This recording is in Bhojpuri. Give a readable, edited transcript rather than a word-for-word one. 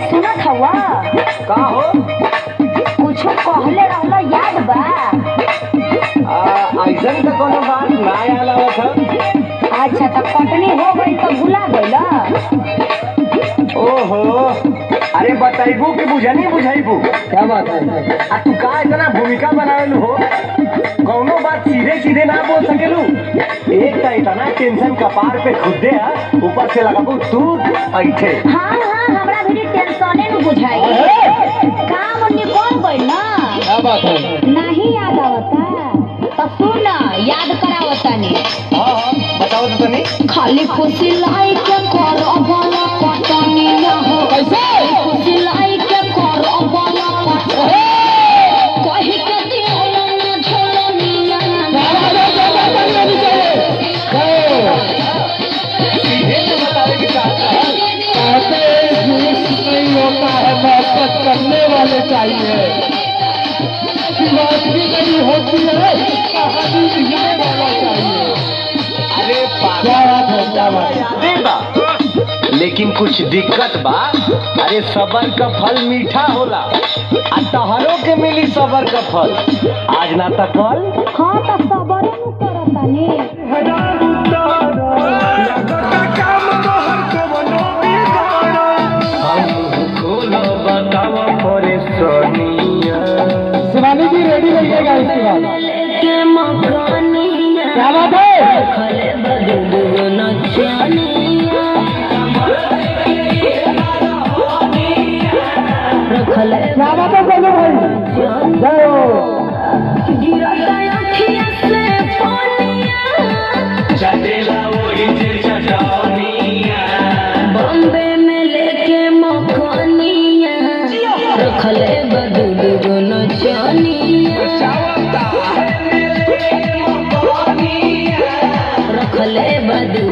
सुनत हवा का हो? कुछ कहले रहला याद बा? ऐसन तो कोनो बात ना याद आवत है। अच्छा तो कटनी हो गई तो भुला गईला? ओहो, अरे बताइबू कि बुझनी बुझाइबू? क्या बात है? आ तू का इतना भूमिका बनावेलू हो? कौनो बात सीधे सीधे ना बोल सकेलू? एक तो इतना टेंशन कपार पे खुदे है, ऊपर से लगाबू तू ऐठे। हाँ हाँ हमरा भी टेंशने न बुझाई। काम निकल गई ना। क्या बात है? नहीं याद आवता तो सुन याद करावता ने। हाँ हाँ बताओ तो तनी। खाली खुशी लाई के करो वाला कटनी ना हो। कैसे? खुशी लाई के करो वाला कटनी कहि के दियोला ना झोलनिया। सीधे तो बतावे कि चाहता है। कहते नहीं होता है, मोहब्बत करने वाले चाहिए। बात भी नहीं होती है, कहानी लिखने वाला चाहिए। अरे क्या बात है? क्या बात है? यादे बा, लेकिन कुछ दिक्कत बा। अरे सबर का फल मीठा होला, आ तहरो के मिली सबर का फल। आज ना तो कल। हाँ तो सबरे नु करता ने। शिवानी जी रेडी रहिएगा इसके बाद। क्या बात है? क्या बात है बोलो भाई? जय हो। बॉम्बे में लेके मकानिया रखले बदू नचनिया। रखले बदू